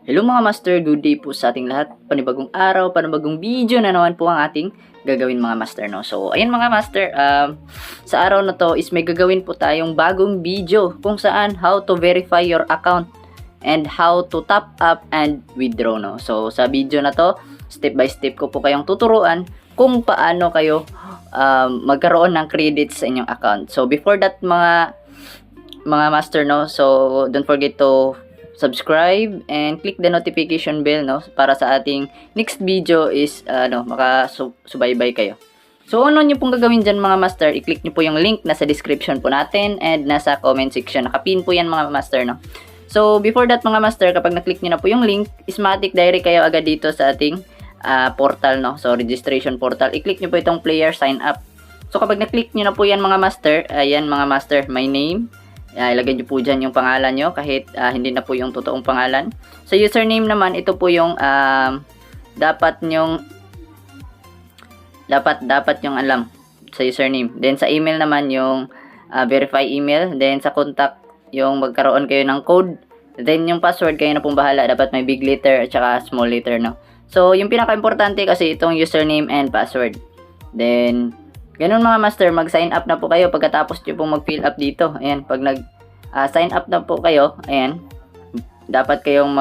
Hello mga master, good day po sa ating lahat. Panibagong araw, panibagong video na naman po ang ating gagawin mga master, no? So, ayan mga master, sa araw na to is may gagawin po tayong bagong video kung saan how to verify your account and how to top up and withdraw, no? So, sa video na to, step by step ko po kayong tuturuan kung paano kayo magkaroon ng credits sa inyong account. So, before that mga master, no? So, don't forget to subscribe and click the notification bell, no, para sa ating next video is makasubaybay kayo. So ano nyo pong gagawin dyan mga master, i-click nyo po yung link nasa description po natin and nasa comment section, nakapin po yan mga master, no. So before that mga master, kapag na-click nyo na po yung link, ismatic direct kayo agad dito sa ating portal, no. So registration portal, i-click nyo po itong player sign up. So kapag na-click nyo na po yan mga master, ayan mga master, my name, ilagay nyo po dyan yung pangalan nyo kahit hindi na po yung totoong pangalan. Sa username naman, ito po yung dapat nyong alam sa username. Then sa email naman yung verify email. Then sa contact yung magkaroon kayo ng code. Then yung password kayo na pong bahala. Dapat may big letter at saka small letter, no. So yung pinaka-importante kasi itong username and password. Then ganun mga master, mag-sign up na po kayo pagkatapos nyo pong mag-fill up dito. Ayan, pag nag-sign up na po kayo, ayan, dapat kayong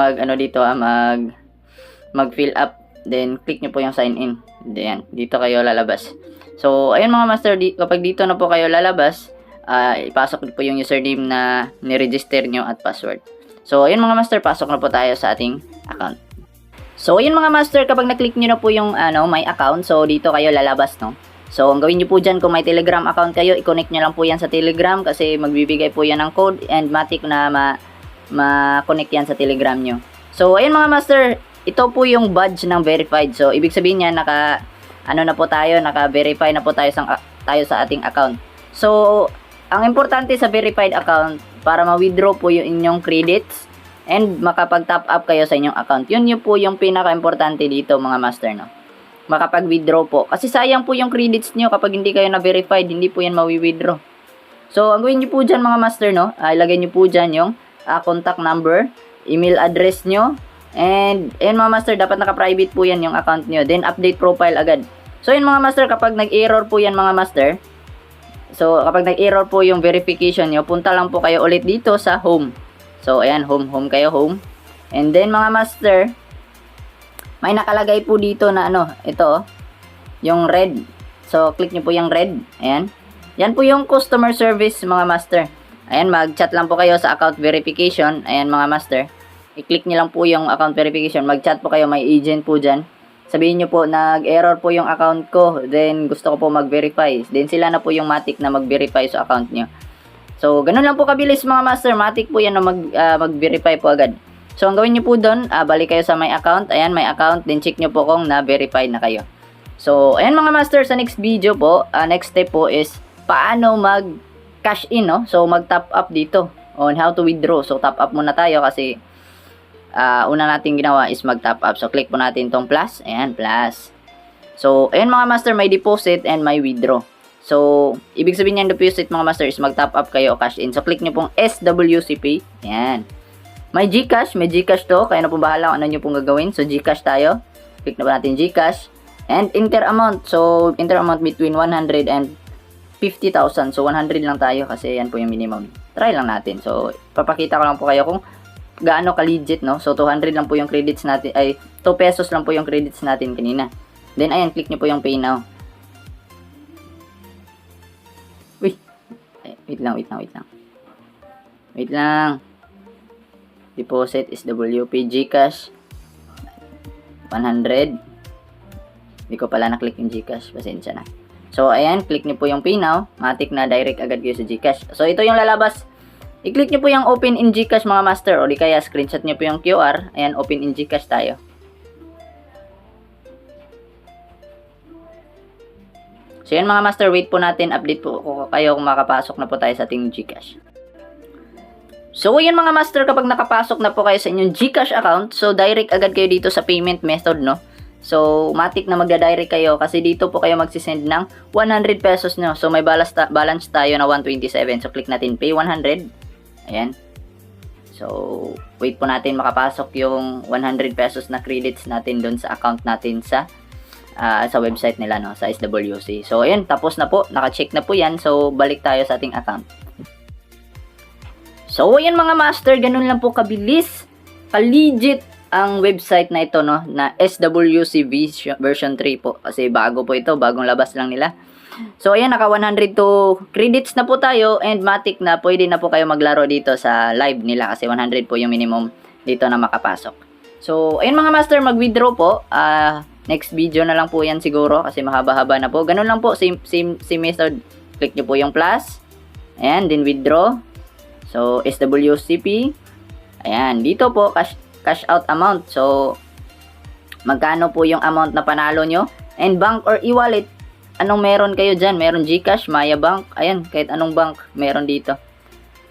mag-fill up. Then, click nyo po yung sign in. Ayan, dito kayo lalabas. So, ayan mga master, kapag dito na po kayo lalabas, ipasok nyo po yung username na niregister nyo at password. So, ayan mga master, pasok na po tayo sa ating account. So, ayan mga master, kapag na-click nyo na po yung my account, so dito kayo lalabas, no. So, ang gawin nyo po dyan, kung may Telegram account kayo, i-connect nyo lang po yan sa Telegram kasi magbibigay po yan ng code and matik na ma-connect yan sa Telegram nyo. So, ayun mga master, ito po yung badge ng verified. So, ibig sabihin niya, naka-verify na po tayo sa ating account. So, ang importante sa verified account, para ma-withdraw po yung inyong credits and makapag-top up kayo sa inyong account. Yun po yung pinaka-importante dito mga master, no? Makapag-withdraw po. Kasi sayang po yung credits nyo kapag hindi kayo na-verified, hindi po yan mawi-withdraw. So, ang gawin nyo po dyan mga master, no, ilagay nyo po dyan yung contact number, email address nyo, and ayun mga master, dapat naka-private po yan yung account nyo. Then, update profile agad. So, ayun mga master, kapag nag-error po yan mga master, so, kapag nag-error po yung verification nyo, punta lang po kayo ulit dito sa home. So, ayan, home kayo, home. And then, mga master, may nakalagay po dito na ito, yung red. So, click nyo po yung red. Ayan. Yan po yung customer service, mga master. Ayan, mag-chat lang po kayo sa account verification. Ayan, mga master. I-click nyo lang po yung account verification. Mag-chat po kayo, may agent po dyan. Sabihin nyo po, nag-error po yung account ko. Then, gusto ko po mag-verify. Then, sila na po yung matik na mag-verify sa account nyo. So, ganun lang po kabilis, mga master. Matik po yan na mag-verify po agad. So, ang gawin nyo po doon, balik kayo sa my account. Ayan, my account. Then, check nyo po kung na-verify na kayo. So, ayan mga master, sa next video po, next step po is, paano mag-cash in, no? So, mag-top up dito on how to withdraw. So, top up muna tayo kasi, una natin ginawa is mag-top up. So, click po natin tong plus. Ayan, plus. So, ayan mga master, may deposit and may withdraw. So, ibig sabihin niyan deposit mga master is mag-top up kayo o cash in. So, click nyo pong SWCP. Ayan. May GCash to, kaya na po bahala kung ano nyo pong gagawin. So, GCash tayo. Click na po natin GCash. And enter amount. So, enter amount between 100 and 50,000. So, 100 lang tayo kasi yan po yung minimum. Try lang natin. So, papakita ko lang po kayo kung gaano ka-legit, no? So, 200 lang po yung credits natin, 2 pesos lang po yung credits natin kanina. Then, ayan, click nyo po yung pay now. Uy! Wait lang. Deposit is WP GCash 100. Hindi ko pala na-click yung GCash. Pasensya na. So, ayan. Click nyo po yung pay now. Matik na direct agad kayo sa GCash. So, ito yung lalabas. I-click nyo po yung open in GCash mga master. O di kaya screenshot nyo po yung QR. Ayan, open in GCash tayo. So, yan mga master. Wait po natin. Update po kayo kung makapasok na po tayo sa ating GCash. So, yun mga master, kapag nakapasok na po kayo sa inyong GCash account, so direct agad kayo dito sa payment method, no? So, matik na magda-direct kayo kasi dito po kayo magsisend ng 100 pesos nyo. So, may balance tayo na 127. So, click natin pay 100. Ayan. So, wait po natin makapasok yung 100 pesos na credits natin doon sa account natin sa website nila, no, sa SWC. So, ayun, tapos na po. Naka-check na po yan. So, balik tayo sa ating account. So, ayun mga master, ganun lang po kabilis, ka-legit ang website na ito, no, na SWC version 3 po. Kasi bago po ito, bagong labas lang nila. So, ayan, naka 102 credits na po tayo and matik na pwede na po kayo maglaro dito sa live nila kasi 100 po yung minimum dito na makapasok. So, ayun mga master, mag-withdraw po. Next video na lang po yan siguro kasi mahaba-haba na po. Ganun lang po, same method. Click nyo po yung plus. Ayan, then withdraw. So, SWCP. Ayan, dito po, cash out amount. So, magkano po yung amount na panalo nyo. And bank or e-wallet, anong meron kayo dyan? Meron GCash, Maya Bank, ayan, kahit anong bank meron dito.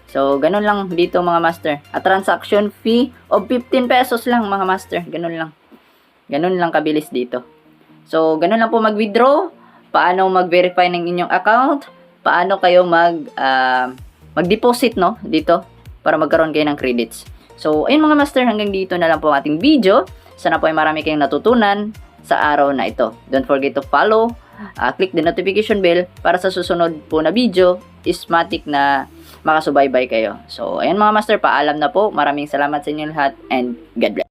So, ganun lang dito mga master. A transaction fee of 15 pesos lang mga master. Ganun lang. Ganun lang kabilis dito. So, ganun lang po mag-withdraw. Paano mag-verify ng inyong account. Paano kayo mag-deposit, no, dito. Para magkaroon kayo ng credits. So, ayun mga master, hanggang dito na lang po ang ating video. Sana po ay marami kayong natutunan sa araw na ito. Don't forget to follow. Click the notification bell para sa susunod po na video is matik na makasubaybay kayo. So, ayan mga master, paalam na po. Maraming salamat sa inyo lahat and God bless.